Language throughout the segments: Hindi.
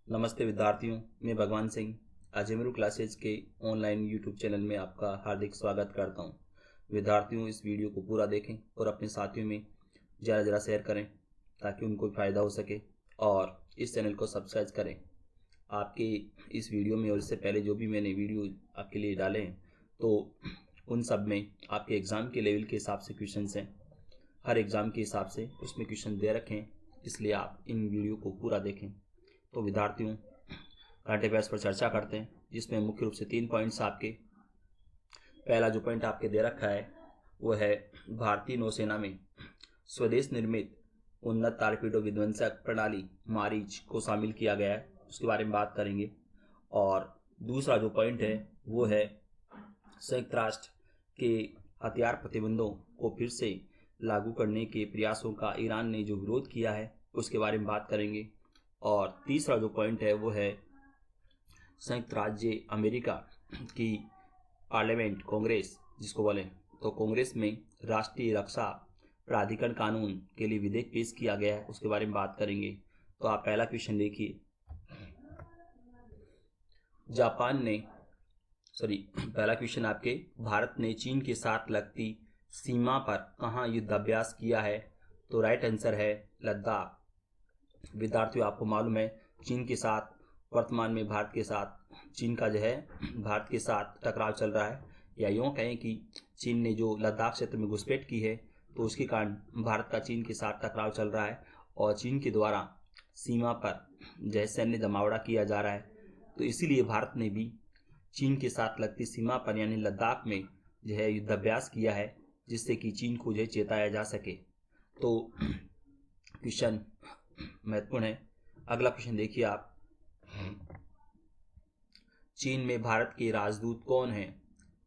नमस्ते विद्यार्थियों, मैं भगवान सिंह अजमेरू क्लासेज के ऑनलाइन यूट्यूब चैनल में आपका हार्दिक स्वागत करता हूं। विद्यार्थियों, इस वीडियो को पूरा देखें और अपने साथियों में ज़रा शेयर करें ताकि उनको फ़ायदा हो सके और इस चैनल को सब्सक्राइब करें। आपके इस वीडियो में और इससे पहले जो भी मैंने वीडियो आपके लिए डाले हैं तो उन सब में आपके एग्ज़ाम के लेवल के हिसाब से क्वेश्चंस हैं। हर एग्ज़ाम के हिसाब से उसमें क्वेश्चन दे रखे हैं, इसलिए आप इन वीडियो को पूरा देखें। तो विद्यार्थियों, करंट अफेयर्स पर चर्चा करते हैं, जिसमें मुख्य रूप से 3 पॉइंट्स आपके। पहला जो पॉइंट आपके दे रखा है वो है भारतीय नौसेना में स्वदेश निर्मित उन्नत टॉरपीडो विध्वंसक प्रणाली मारीच को शामिल किया गया है, उसके बारे में बात करेंगे। और दूसरा जो पॉइंट है वो है संयुक्त राष्ट्र के हथियार प्रतिबंधों को फिर से लागू करने के प्रयासों का ईरान ने जो विरोध किया है उसके बारे में बात करेंगे। और तीसरा जो पॉइंट है वो है संयुक्त राज्य अमेरिका की पार्लियामेंट कांग्रेस जिसको बोलें, तो कांग्रेस में राष्ट्रीय रक्षा प्राधिकरण कानून के लिए विधेयक पेश किया गया है, उसके बारे में बात करेंगे। तो आप पहला क्वेश्चन देखिए। पहला क्वेश्चन आपके, भारत ने चीन के साथ लगती सीमा पर कहाँ युद्धाभ्यास किया है? तो राइट आंसर है लद्दाख। विद्यार्थियों, आपको मालूम है चीन के साथ वर्तमान में चीन का जो है भारत के साथ टकराव चल रहा है, या यूँ कहें कि चीन ने जो लद्दाख क्षेत्र में घुसपैठ की है तो उसके कारण भारत का चीन के साथ टकराव चल रहा है और चीन के द्वारा सीमा पर जो है सैन्य जमावड़ा किया जा रहा है। तो इसीलिए भारत ने भी चीन के साथ लगती सीमा पर यानी लद्दाख में जो है युद्धाभ्यास किया है, जिससे कि चीन को जो है चेताया जा सके। तो क्वेश्चन महत्वपूर्ण है। अगला क्वेश्चन देखिए आप, चीन में भारत के राजदूत कौन है?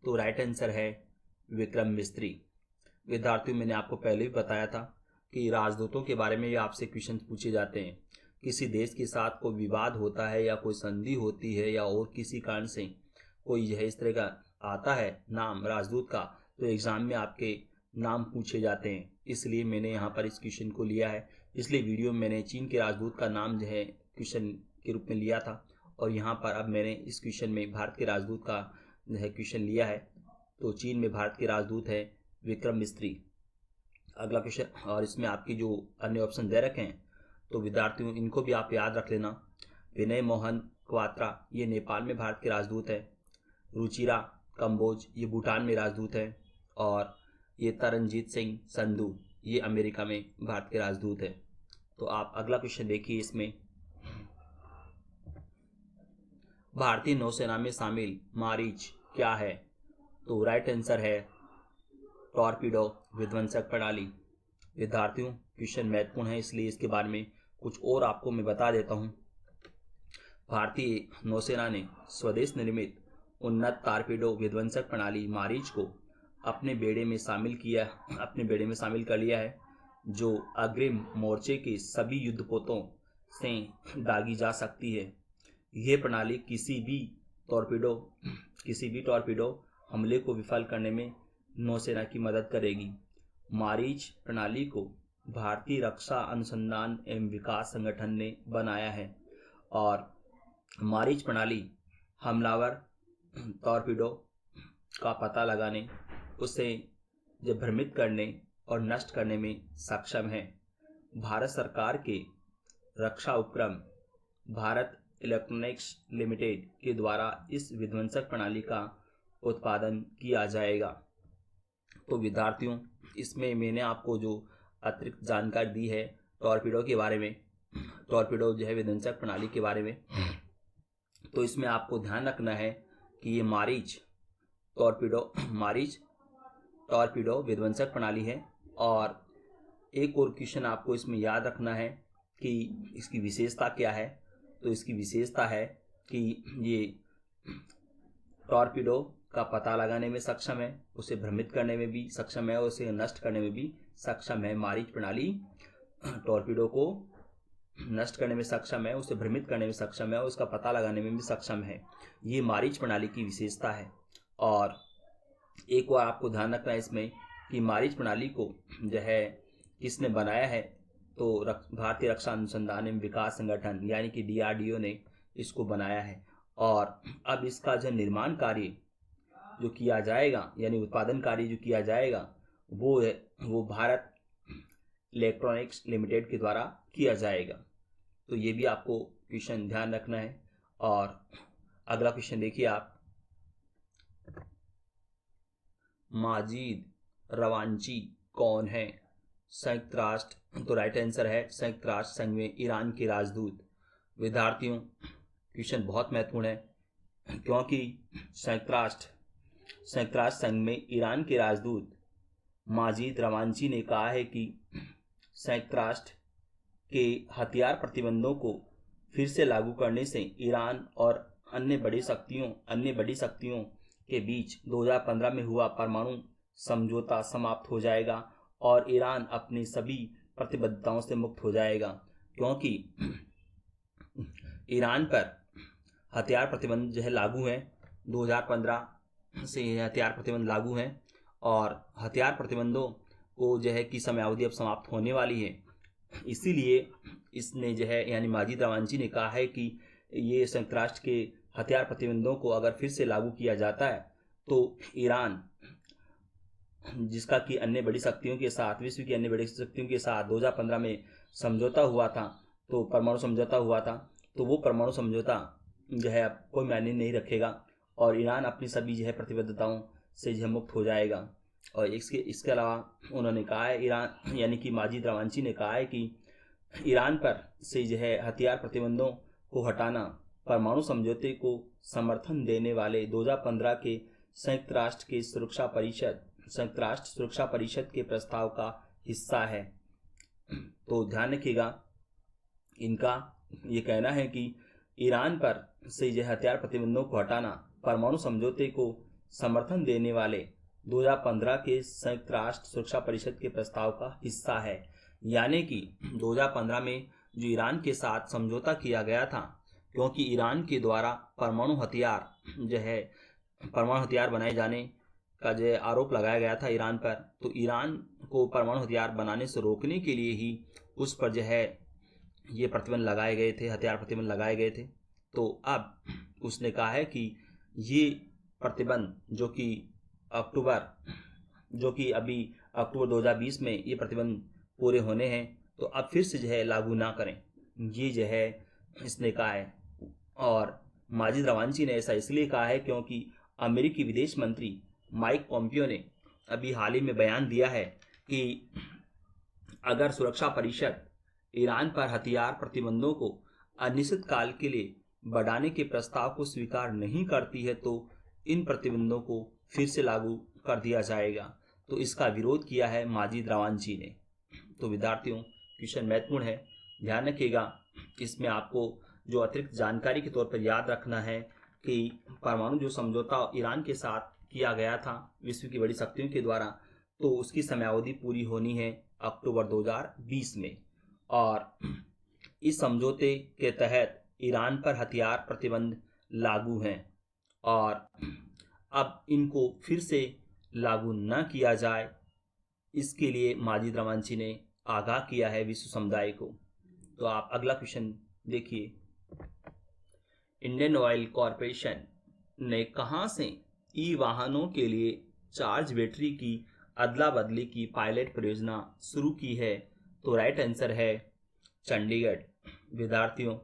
तो राइट आंसर है विक्रम मिस्त्री। विद्यार्थियों, मैंने आपको पहले भी बताया था कि राजदूतों के बारे में भी आपसे क्वेश्चन पूछे जाते हैं। किसी देश के साथ कोई विवाद होता है या कोई संधि होती है या और किसी कारण से कोई जो है इस तरह का आता है नाम राजदूत का, तो एग्जाम में आपके नाम पूछे जाते हैं। इसलिए मैंने यहाँ पर इस क्वेश्चन को लिया है। इसलिए वीडियो में मैंने चीन के राजदूत का नाम जो है क्वेश्चन के रूप में लिया था, और यहाँ पर अब मैंने इस क्वेश्चन में भारत के राजदूत का जो है क्वेश्चन लिया है। तो चीन में भारत के राजदूत है विक्रम मिस्त्री। अगला क्वेश्चन, और इसमें आपकी जो अन्य ऑप्शन दे रखे हैं तो विद्यार्थियों इनको भी आप याद रख लेना। विनय मोहन क्वात्रा ये नेपाल में भारत के राजदूत है, रुचिरा कंबोज ये भूटान में राजदूत है, और ये तरनजीत सिंह संधू ये अमेरिका में भारत के राजदूत है। तो आप अगला क्वेश्चन देखिए। इसमें भारतीय नौसेना में शामिल मारीच क्या है? तो राइट आंसर है टॉरपीडो विध्वंसक प्रणाली। विद्यार्थियों, क्वेश्चन महत्वपूर्ण है, इसलिए इसके बारे में कुछ और आपको मैं बता देता हूं। भारतीय नौसेना ने स्वदेश निर्मित उन्नत टॉरपीडो विध्वंसक प्रणाली मारीच को अपने बेड़े में शामिल कर लिया है, जो अग्रिम मोर्चे के सभी युद्धपोतों से दागी जा सकती है। यह प्रणाली किसी भी टॉरपीडो हमले को विफल करने में नौसेना की मदद करेगी। मारीच प्रणाली को भारतीय रक्षा अनुसंधान एवं विकास संगठन ने बनाया है, और मारीच प्रणाली हमलावर टॉरपीडो का पता लगाने, उसे भ्रमित करने और नष्ट करने में सक्षम है। भारत सरकार के रक्षा उपक्रम भारत इलेक्ट्रॉनिक्स लिमिटेड के द्वारा इस विध्वंसक प्रणाली का उत्पादन किया जाएगा। तो विद्यार्थियों, इसमें मैंने आपको जो अतिरिक्त जानकारी दी है टॉरपीडो के बारे में, टॉरपीडो जो है विध्वंसक प्रणाली के बारे में, तो इसमें आपको ध्यान रखना है कि ये मारीच टॉरपीडो विध्वंसक प्रणाली है। और एक और क्वेश्चन आपको इसमें याद रखना है कि इसकी विशेषता क्या है। तो इसकी विशेषता है कि ये टॉरपीडो का पता लगाने में सक्षम है, उसे भ्रमित करने में भी सक्षम है और उसे नष्ट करने में भी सक्षम है। मारीच प्रणाली टॉरपीडो को नष्ट करने में सक्षम है, उसे भ्रमित करने में सक्षम है और उसका पता लगाने में भी सक्षम है। ये मारीच प्रणाली की विशेषता है। और एक और आपको ध्यान रखना है इसमें कि मारीच प्रणाली को जो है किसने बनाया है? तो भारतीय रक्षा अनुसंधान एवं विकास संगठन यानी कि DRDO ने इसको बनाया है। और अब इसका जो निर्माण कार्य जो किया जाएगा, यानी उत्पादन कार्य जो किया जाएगा, वो भारत इलेक्ट्रॉनिक्स लिमिटेड के द्वारा किया जाएगा। तो ये भी आपको क्वेश्चन ध्यान रखना है। और अगला क्वेश्चन देखिए आप, माजिद रवांची कौन है? संयुक्त राष्ट्र, तो राइट आंसर है संयुक्त राष्ट्र संघ में ईरान के राजदूत। विद्यार्थियों, क्वेश्चन बहुत महत्वपूर्ण है, क्योंकि संयुक्त राष्ट्र संघ में ईरान के राजदूत माजिद रवांची ने कहा है कि संयुक्त राष्ट्र के हथियार प्रतिबंधों को फिर से लागू करने से ईरान और अन्य बड़ी शक्तियों के बीच 2015 में हुआ परमाणु समझौता समाप्त हो जाएगा और ईरान अपनी सभी प्रतिबद्धताओं से मुक्त हो जाएगा। क्योंकि ईरान पर हथियार प्रतिबंध जो है लागू हैं, 2015 से हथियार प्रतिबंध लागू हैं और हथियार प्रतिबंधों को जो है की समयावधि अब समाप्त होने वाली है। इसीलिए इसने जो है यानी माजिद रवांची ने कहा है कि ये संयुक्त राष्ट्र के हथियार प्रतिबंधों को अगर फिर से लागू किया जाता है तो ईरान, जिसका कि अन्य बड़ी शक्तियों के साथ, विश्व की अन्य बड़ी शक्तियों के साथ 2015 में समझौता हुआ था, तो परमाणु समझौता हुआ था, तो वो परमाणु समझौता जो है अब कोई मायने नहीं रखेगा और ईरान अपनी सभी जो है प्रतिबद्धताओं से जो है मुक्त हो जाएगा। और इसके अलावा उन्होंने कहा है, ईरान यानी कि माजिद रवांची ने कहा है कि ईरान पर से जो है हथियार प्रतिबंधों को हटाना परमाणु समझौते को समर्थन देने वाले 2015 के संयुक्त राष्ट्र सुरक्षा परिषद के प्रस्ताव का हिस्सा है। तो ध्यान रखिएगा, इनका ये कहना है कि ईरान पर से जो हथियार प्रतिबंधों को हटाना परमाणु समझौते को समर्थन देने वाले 2015 के संयुक्त राष्ट्र सुरक्षा परिषद के प्रस्ताव का हिस्सा है। यानी कि 2015 में जो ईरान के साथ समझौता किया गया था, क्योंकि ईरान के द्वारा परमाणु हथियार बनाए जाने का जो आरोप लगाया गया था ईरान पर, तो ईरान को परमाणु हथियार बनाने से रोकने के लिए ही उस पर जो है ये प्रतिबंध लगाए गए थे, हथियार प्रतिबंध लगाए गए थे। तो अब उसने कहा है कि ये प्रतिबंध जो कि अभी अक्टूबर 2020 में ये प्रतिबंध पूरे होने हैं, तो अब फिर से जो है लागू ना करें, ये जो है इसने कहा है। और माजिद रवांची ने ऐसा इसलिए कहा है क्योंकि अमेरिकी विदेश मंत्री माइक पोम्पियो ने अभी हाल ही में बयान दिया है कि अगर सुरक्षा परिषद ईरान पर हथियार प्रतिबंधों को अनिश्चित काल के लिए बढ़ाने के प्रस्ताव को स्वीकार नहीं करती है तो इन प्रतिबंधों को फिर से लागू कर दिया जाएगा। तो इसका विरोध किया है माजिद रवांची ने। तो विद्यार्थियों, क्वेश्चन महत्वपूर्ण है, ध्यान रखिएगा। इसमें आपको जो अतिरिक्त जानकारी के तौर पर याद रखना है कि परमाणु जो समझौता ईरान के साथ किया गया था विश्व की बड़ी शक्तियों के द्वारा, तो उसकी समयावधि पूरी होनी है अक्टूबर 2020 में। और इस समझौते के तहत ईरान पर हथियार प्रतिबंध लागू हैं और अब इनको फिर से लागू न किया जाए, इसके लिए माजिद रवांची ने आगाह किया है विश्व समुदाय को। तो आप अगला क्वेश्चन देखिए, इंडियन ऑयल कॉरपोरेशन ने कहां से ई वाहनों के लिए चार्ज बैटरी की अदला बदली की पायलट परियोजना शुरू की है? तो राइट आंसर है चंडीगढ़। विद्यार्थियों,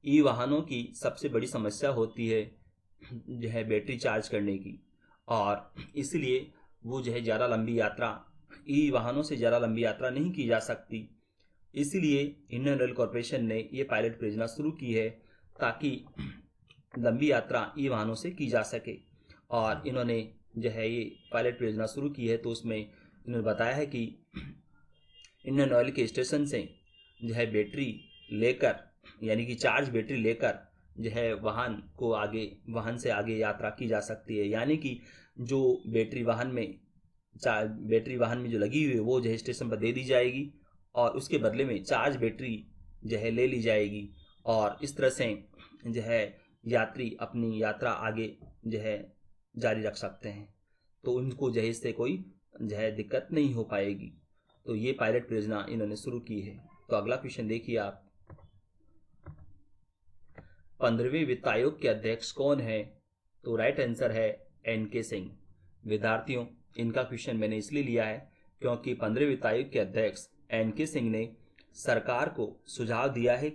ई वाहनों की सबसे बड़ी समस्या होती है जो है बैटरी चार्ज करने की, और इसलिए वो जो है ज़्यादा लंबी यात्रा ई वाहनों से ज़्यादा लंबी यात्रा नहीं की जा सकती। इसलिए इंडियन ऑयल कॉरपोरेशन ने ये पायलट परियोजना शुरू की है ताकि लंबी यात्रा ई वाहनों से की जा सके। और इन्होंने जो है ये पायलट परियोजना शुरू की है, तो उसमें इन्होंने बताया है कि इंडियन ऑयल के स्टेशन से जो है बैटरी लेकर, यानी कि चार्ज बैटरी लेकर जो है वाहन से आगे यात्रा की जा सकती है। यानी कि जो बैटरी वाहन में जो लगी हुई है वो जो है स्टेशन पर दे दी जाएगी और उसके बदले में चार्ज बैटरी जो है ले ली जाएगी, और इस तरह से जो है यात्री अपनी यात्रा आगे जो है जारी रख सकते हैं। तो उनको जो है इससे कोई जो है दिक्कत नहीं हो पाएगी। तो ये पायलट परियोजना इन्होंने शुरू की है। तो अगला क्वेश्चन देखिए आप, 15वें वित्त आयोग के अध्यक्ष कौन है? तो राइट आंसर है एन.के. सिंह। विद्यार्थियों, इनका क्वेश्चन मैंने इसलिए लिया है क्योंकि 15वें वित्त आयोग के अध्यक्ष एन.के. सिंह ने सरकार को सुझाव दिया है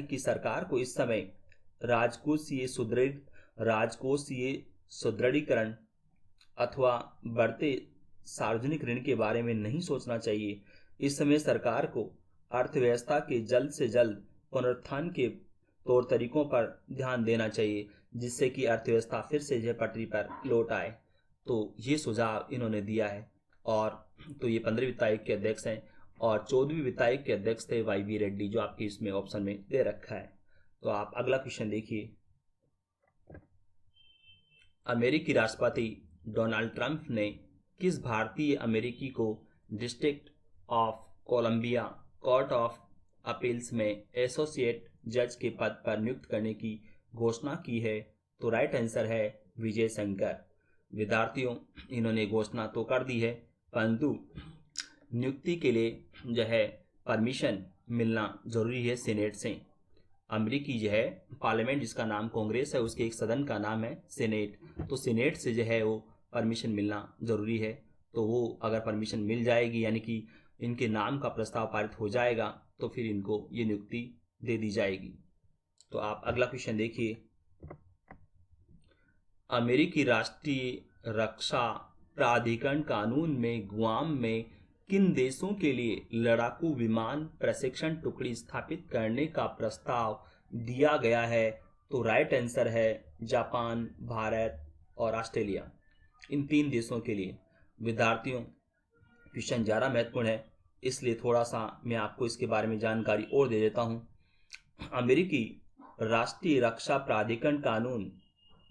कि सरकार को इस समय राजकोषीय सुदृढ़ीकरण अथवा बढ़ते सार्वजनिक ऋण के बारे में नहीं सोचना चाहिए। इस समय सरकार को अर्थव्यवस्था के जल्द से जल्द पुनरुत्थान के तौर तरीकों पर ध्यान देना चाहिए, जिससे कि अर्थव्यवस्था फिर से पटरी पर लौट आए। तो ये सुझाव इन्होंने दिया है। और तो ये 15वें वित्त आयोग के अध्यक्ष हैं और 14वें वित्त आयोग के अध्यक्ष थे वाई.वी. रेड्डी, जो आपके इसमें ऑप्शन में दे रखा है। तो आप अगला क्वेश्चन देखिए। अमेरिकी राष्ट्रपति डोनाल्ड ट्रंप ने किस भारतीय अमेरिकी को district of Columbia court of appeals में एसोसिएट जज के पद पर नियुक्त करने की घोषणा की है? तो राइट आंसर है विजय शंकर। विद्यार्थियों, इन्होंने घोषणा तो कर दी है, परंतु नियुक्ति के लिए जो है परमिशन मिलना जरूरी है सेनेट से। अमेरिकी जो है पार्लियामेंट, जिसका नाम कांग्रेस है, उसके एक सदन का नाम है सेनेट। तो सेनेट से जो है वो परमिशन मिलना जरूरी है। तो वो अगर परमिशन मिल जाएगी, यानी कि इनके नाम का प्रस्ताव पारित हो जाएगा, तो फिर इनको ये नियुक्ति दे दी जाएगी। तो आप अगला क्वेश्चन देखिए। अमेरिकी राष्ट्रीय रक्षा प्राधिकरण कानून में गुआम में किन देशों के लिए लड़ाकू विमान प्रशिक्षण टुकड़ी स्थापित करने का प्रस्ताव दिया गया है? तो राइट आंसर है जापान, भारत और ऑस्ट्रेलिया। इन 3 देशों के लिए। विद्यार्थियों, क्वेश्चन ज़्यादा महत्वपूर्ण है, इसलिए थोड़ा सा मैं आपको इसके बारे में जानकारी और दे देता हूँ। अमेरिकी राष्ट्रीय रक्षा प्राधिकरण कानून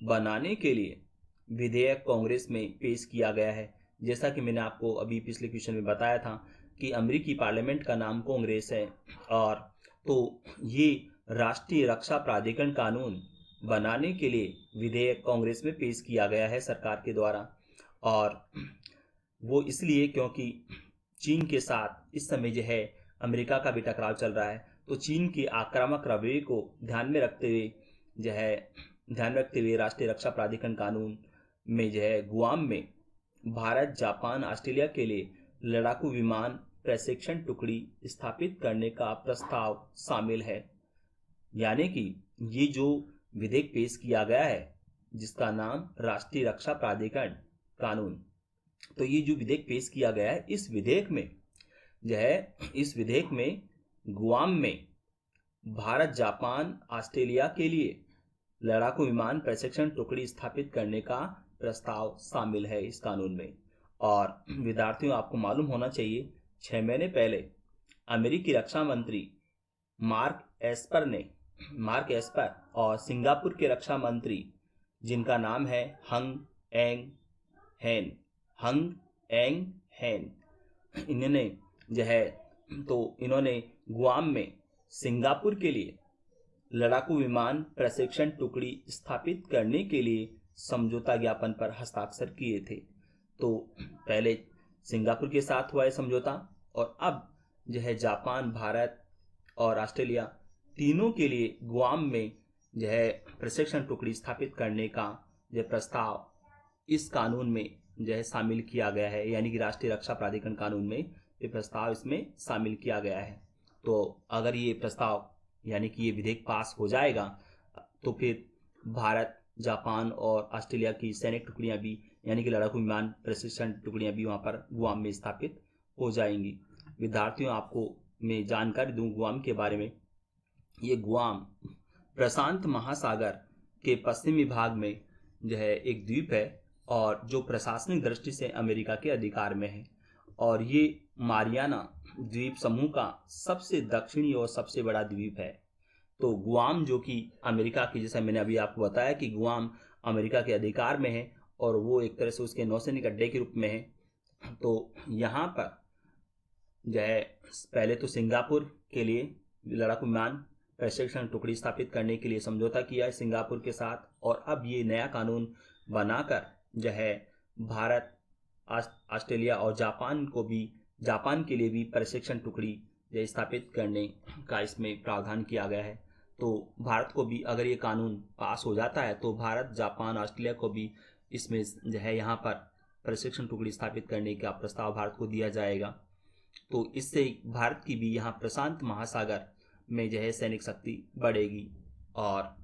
बनाने के लिए विधेयक कांग्रेस में पेश किया गया है। जैसा कि मैंने आपको अभी पिछले क्वेश्चन में बताया था कि अमेरिकी पार्लियामेंट का नाम कांग्रेस है, और तो ये राष्ट्रीय रक्षा प्राधिकरण कानून बनाने के लिए विधेयक कांग्रेस में पेश किया गया है सरकार के द्वारा। और वो इसलिए क्योंकि चीन के साथ इस समय जो है अमेरिका का भी टकराव चल रहा है। तो चीन के आक्रामक रवैये को ध्यान में रखते हुए राष्ट्रीय रक्षा प्राधिकरण कानून में जो है गुआम में भारत, जापान, ऑस्ट्रेलिया के लिए लड़ाकू विमान प्रशिक्षण टुकड़ी स्थापित करने का प्रस्ताव शामिल है। यानी कि ये जो विधेयक पेश किया गया है, जिसका नाम राष्ट्रीय रक्षा प्राधिकरण कानून, तो ये जो विधेयक पेश किया गया है, इस विधेयक में गुआम में भारत, जापान, ऑस्ट्रेलिया के लिए लड़ाकू विमान प्रशिक्षण टुकड़ी स्थापित करने का प्रस्ताव शामिल है इस कानून में। और विद्यार्थियों, आपको मालूम होना चाहिए 6 महीने पहले अमेरिकी रक्षा मंत्री मार्क एस्पर और सिंगापुर के रक्षा मंत्री, जिनका नाम है हंग एंग हेन, इन्होंने गुआम में सिंगापुर के लिए लड़ाकू विमान प्रशिक्षण टुकड़ी स्थापित करने के लिए समझौता ज्ञापन पर हस्ताक्षर किए थे। तो पहले सिंगापुर के साथ हुआ है समझौता, और अब जो है जापान, भारत और ऑस्ट्रेलिया तीनों के लिए गुआम में जो है प्रशिक्षण टुकड़ी स्थापित करने का जो प्रस्ताव इस कानून में जो है शामिल किया गया है। यानी कि राष्ट्रीय रक्षा प्राधिकरण कानून में ये प्रस्ताव इसमें शामिल किया गया है। तो अगर ये प्रस्ताव यानी कि ये विधेयक पास हो जाएगा, तो फिर भारत, जापान और ऑस्ट्रेलिया की सैनिक टुकड़ियां भी, यानी कि लड़ाकू विमान प्रशिक्षण टुकड़ियां भी वहां पर गुआम में स्थापित हो जाएंगी। विद्यार्थियों, आपको मैं जानकारी दूं गुआम के बारे में। ये गुआम प्रशांत महासागर के पश्चिमी भाग में जो है एक द्वीप है, और जो प्रशासनिक दृष्टि से अमेरिका के अधिकार में है। और ये मारियाना द्वीप समूह का सबसे दक्षिणी और सबसे बड़ा द्वीप है। तो गुआम जो कि अमेरिका की, जैसा मैंने अभी आपको बताया कि गुआम अमेरिका के अधिकार में है और वो एक तरह से उसके नौसैनिक अड्डे के रूप में है। तो यहाँ पर जो है पहले तो सिंगापुर के लिए लड़ाकू विमान प्रशिक्षण टुकड़ी स्थापित करने के लिए समझौता किया है सिंगापुर के साथ, और अब ये नया कानून बनाकर जो है भारत, ऑस्ट्रेलिया और जापान के लिए भी प्रशिक्षण टुकड़ी स्थापित करने का इसमें प्रावधान किया गया है। तो भारत को भी अगर ये कानून पास हो जाता है तो भारत, जापान, ऑस्ट्रेलिया को भी इसमें जो है यहाँ पर प्रशिक्षण टुकड़ी स्थापित करने का प्रस्ताव भारत को दिया जाएगा। तो इससे भारत की भी यहाँ प्रशांत महासागर में जो है सैनिक शक्ति बढ़ेगी और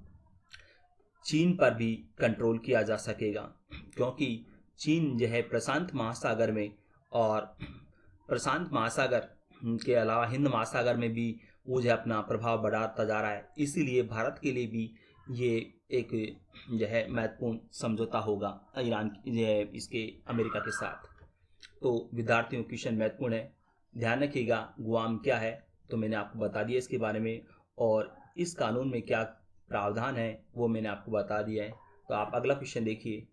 चीन पर भी कंट्रोल किया जा सकेगा, क्योंकि चीन जो है प्रशांत महासागर में और प्रशांत महासागर के अलावा हिंद महासागर में भी वो जो अपना प्रभाव बढ़ाता जा रहा है। इसीलिए भारत के लिए भी ये एक जो है महत्वपूर्ण समझौता होगा ईरान इसके अमेरिका के साथ। तो विद्यार्थियों, क्वेश्चन महत्वपूर्ण है, ध्यान रखिएगा। गुआम क्या है तो मैंने आपको बता दिया इसके बारे में, और इस कानून में क्या प्रावधान है वो मैंने आपको बता दिया है। तो आप अगला क्वेश्चन देखिए।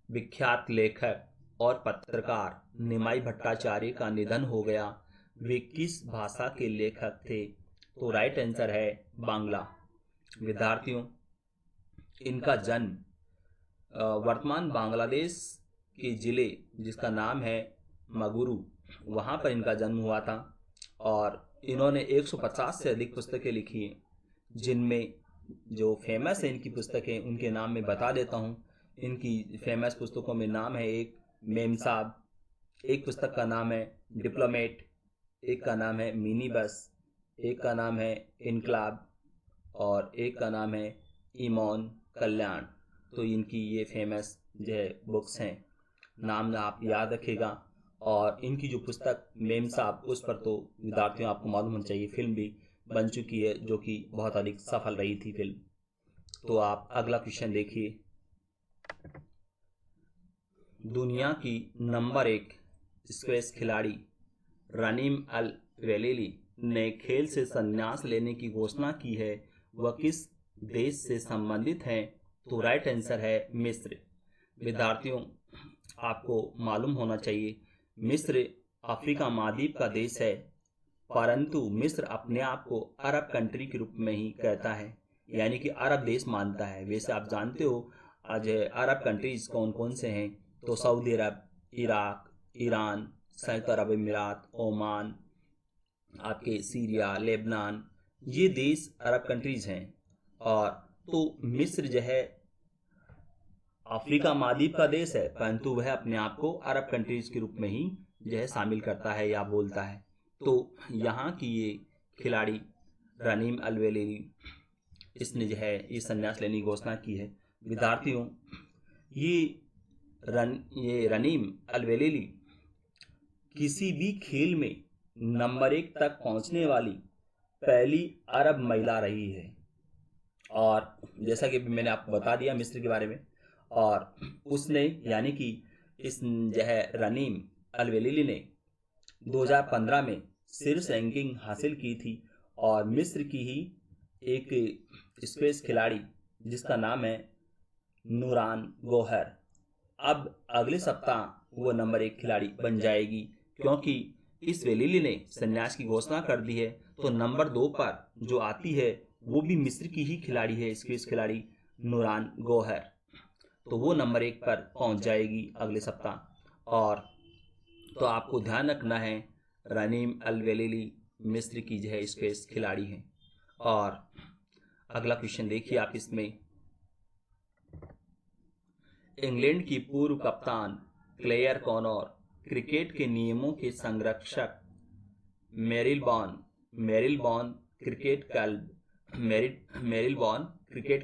विख्यात लेखक और पत्रकार निमाई भट्टाचार्य का निधन हो गया। वे किस भाषा के लेखक थे? तो राइट आंसर है बांग्ला। विद्यार्थियों, इनका जन्म वर्तमान बांग्लादेश के जिले जिसका नाम है मगुरू, वहाँ पर इनका जन्म हुआ था। और इन्होंने 150 से अधिक पुस्तकें लिखी हैं, जिनमें जो फेमस है इनकी पुस्तकें उनके नाम मैं बता देता हूँ। इनकी फेमस पुस्तकों में नाम है एक मेम साहब, एक पुस्तक का नाम है डिप्लोमेट, एक का नाम है मिनी बस, एक का नाम है इनकलाब और एक का नाम है ईमोन कल्याण। तो इनकी ये फेमस जो है बुक्स हैं, नाम आप याद रखिएगा। और इनकी जो पुस्तक मेम साहब, उस पर तो विद्यार्थियों आपको मालूम होना चाहिए फिल्म भी बन चुकी है, जो कि बहुत अधिक सफल रही थी फिल्म। तो आप अगला क्वेश्चन देखिए। दुनिया की नंबर 1 स्क्वैश खिलाड़ी रनीम अल वेलेली ने खेल से संन्यास लेने की घोषणा की है। वह किस देश से संबंधित हैं? तो राइट आंसर है मिस्र। विद्यार्थियों, आपको मालूम होना चाहिए मिस्र अफ्रीका महाद्वीप का देश है, परंतु मिस्र अपने आप को अरब कंट्री के रूप में ही कहता है, यानी कि अरब देश मानता है। वैसे आप जानते हो आज अरब कंट्रीज कौन कौन से हैं? तो सऊदी अरब, इराक, ईरान, संयुक्त अरब अमीरात, ओमान, आपके सीरिया, लेबनान, ये देश अरब कंट्रीज हैं। और तो मिस्र जो है अफ्रीका महाद्वीप का देश है, परंतु वह अपने आप को अरब कंट्रीज के रूप में ही जो है शामिल करता है या बोलता है। तो यहाँ की ये खिलाड़ी रनीम अलवेलेली, इसने जो है ये संन्यास लेने की घोषणा की है। विद्यार्थियों, ये रनीम अलवेलेली किसी भी खेल में नंबर 1 तक पहुंचने वाली पहली अरब महिला रही है। और जैसा कि मैंने आपको बता दिया मिस्र के बारे में, और उसने यानी कि इस जो है रनीम अलवेलेली ने 2015 में शीर्ष रैंकिंग हासिल की थी। और मिस्र की ही एक स्क्वैश खिलाड़ी जिसका नाम है नूरान गोहर, अब अगले सप्ताह वो नंबर 1 खिलाड़ी बन जाएगी, क्योंकि इस वेलेली ने संन्यास की घोषणा कर दी है। तो नंबर 2 पर जो आती है वो भी मिस्र की ही खिलाड़ी है, स्क्वैश खिलाड़ी नूरान गोहर। तो वो नंबर 1 पर पहुंच जाएगी अगले सप्ताह। और तो आपको ध्यान रखना है रनीम अलवेलेली मिस्र की जो है स्क्वैश खिलाड़ी हैं। और अगला क्वेश्चन देखिए आप इसमें। इंग्लैंड की पूर्व कप्तान क्लेयर कॉनोर क्रिकेट के नियमों के संरक्षक मेरिलबॉर्न क्रिकेट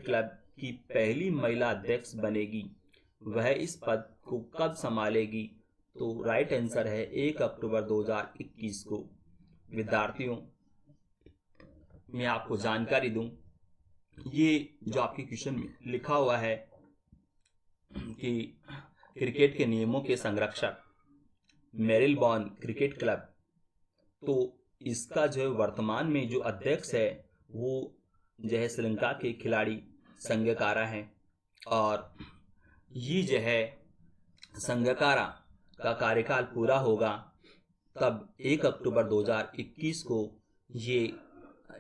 क्लब की पहली महिला अध्यक्ष बनेगी। वह इस पद को कब संभालेगी? तो राइट आंसर है 1 अक्टूबर 2021 को। विद्यार्थियों, मैं आपको जानकारी दूं, ये जो आपके क्वेश्चन में लिखा हुआ है कि क्रिकेट के नियमों के संरक्षक मेरिलबॉर्न क्रिकेट क्लब, तो इसका जो है वर्तमान में जो अध्यक्ष है वो जो है श्रीलंका के खिलाड़ी संगकारा हैं। और ये जो है संगकारा का कार्यकाल पूरा होगा तब 1 अक्टूबर 2021 को ये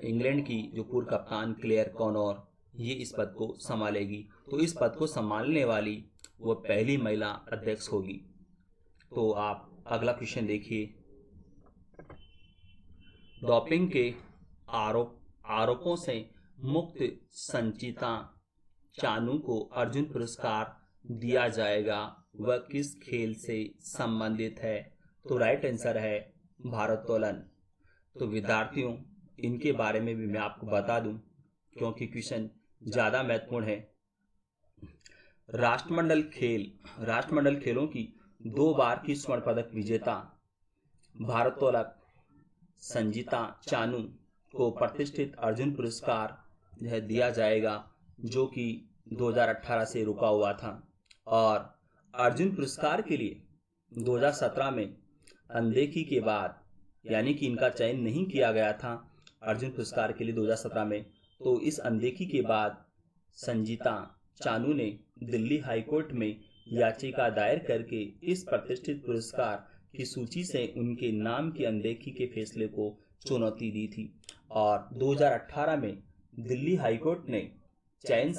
इंग्लैंड की जो पूर्व कप्तान क्लेयर कॉनोर ये इस पद को संभालेगी। तो इस पद को संभालने वाली वो पहली महिला अध्यक्ष होगी। तो आप अगला क्वेश्चन देखिए। डोपिंग के आरोप आरोपों से मुक्त संचिता चानू को अर्जुन पुरस्कार दिया जाएगा। वह किस खेल से संबंधित है? तो राइट आंसर है भारोत्तोलन। तो विद्यार्थियों, इनके बारे में भी मैं आपको बता दूं क्योंकि क्वेश्चन ज्यादा महत्वपूर्ण है। राष्ट्रमंडल खेलों की 2 बार की स्वर्ण पदक विजेता भारोत्तोलक संजीता चानू को प्रतिष्ठित अर्जुन पुरस्कार दिया जाएगा, जो कि 2018 से रुका हुआ था। और अर्जुन पुरस्कार के लिए 2017 में अनदेखी के बाद, यानी कि इनका चयन नहीं किया गया था अर्जुन पुरस्कार के लिए 2017 में, तो इस अनदेखी के बाद संजीता चानू ने दिल्ली हाईकोर्ट में याचिका दायर करके इस प्रतिष्ठित पुरस्कार की सूची से उनके नाम की अनदेखी के फैसले को चुनौती दी थी। और 2018 में दिल्ली हाईकोर्ट ने चयन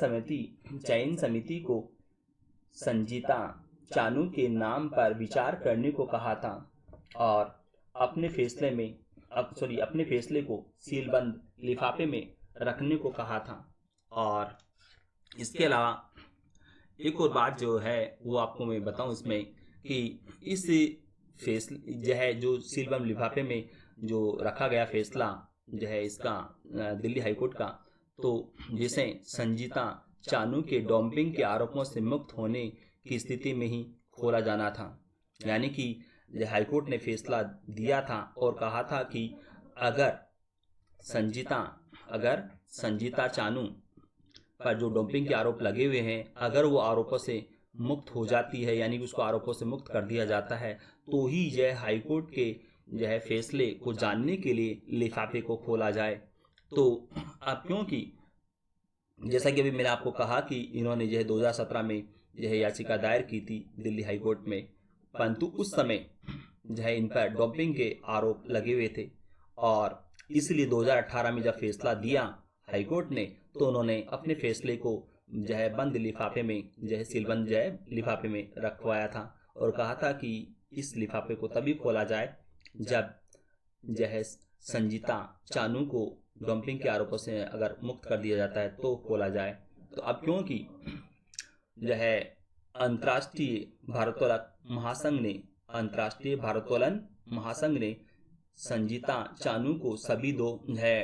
समिति को संजीता चानू के नाम पर विचार करने को कहा था और अपने फैसले को सीलबंद लिफाफे में रखने को कहा था। और इसके अलावा एक और बात जो है वो आपको मैं बताऊं इसमें कि इस फैसले जो सीलबंद लिफाफे में जो रखा गया फैसला है इसका दिल्ली हाईकोर्ट का, तो जिसे संजीता चानू के डोपिंग के आरोपों से मुक्त होने की स्थिति में ही खोला जाना था। यानी कि हाईकोर्ट ने फैसला दिया था और कहा था कि अगर संजीता चानू पर जो डोपिंग के आरोप लगे हुए हैं, अगर वो आरोपों से मुक्त हो जाती है, यानी कि उसको आरोपों से मुक्त कर दिया जाता है, तो ही यह हाईकोर्ट के फैसले को जानने के लिए लिफाफे को खोला जाए। तो अब क्योंकि जैसा कि अभी मैंने आपको कहा कि इन्होंने 2017 में याचिका दायर की थी दिल्ली हाईकोर्ट में, परंतु उस समय इन पर डोपिंग के आरोप लगे हुए थे और इसलिए 2018 में जब फैसला दिया हाईकोर्ट ने, तो उन्होंने अपने फैसले को बंद लिफाफे में सीलबंद लिफाफे में रखवाया था और कहा था कि इस लिफाफे को तभी खोला जाए जब संजीता चानू को डोपिंग के आरोपों से अगर मुक्त कर दिया जाता है तो खोला जाए। तो अब क्योंकि अंतर्राष्ट्रीय भारोत्तोलन महासंघ ने संजीता चानू को सभी 2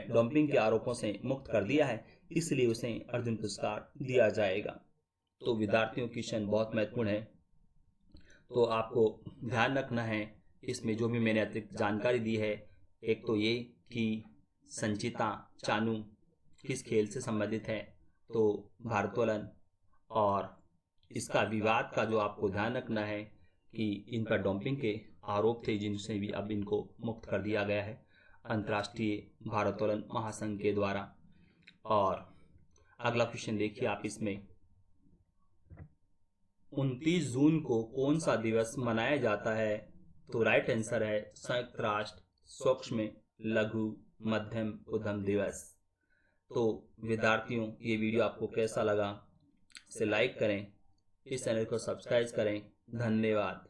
डोपिंग के आरोपों से मुक्त कर दिया है, इसलिए उसे अर्जुन पुरस्कार दिया जाएगा। तो विद्यार्थियों क्वेश्चन बहुत महत्वपूर्ण है, तो आपको ध्यान रखना है इसमें जो भी मैंने अतिरिक्त जानकारी दी है। एक तो ये कि संजीता चानू किस खेल से संबंधित है, तो भारोत्तोलन, और इसका विवाद का जो आपको ध्यान रखना है कि इन पर डोपिंग के आरोप थे जिनसे भी अब इनको मुक्त कर दिया गया है अंतर्राष्ट्रीय भारोत्तोलन महासंघ के द्वारा। और अगला क्वेश्चन देखिए आप इसमें, 29 जून को कौन सा दिवस मनाया जाता है? तो राइट आंसर है संयुक्त राष्ट्र सूक्ष्म लघु मध्यम उद्यम दिवस। तो विद्यार्थियों, ये वीडियो आपको कैसा लगा इसे लाइक करें, इस चैनल को सब्सक्राइब करें। धन्यवाद।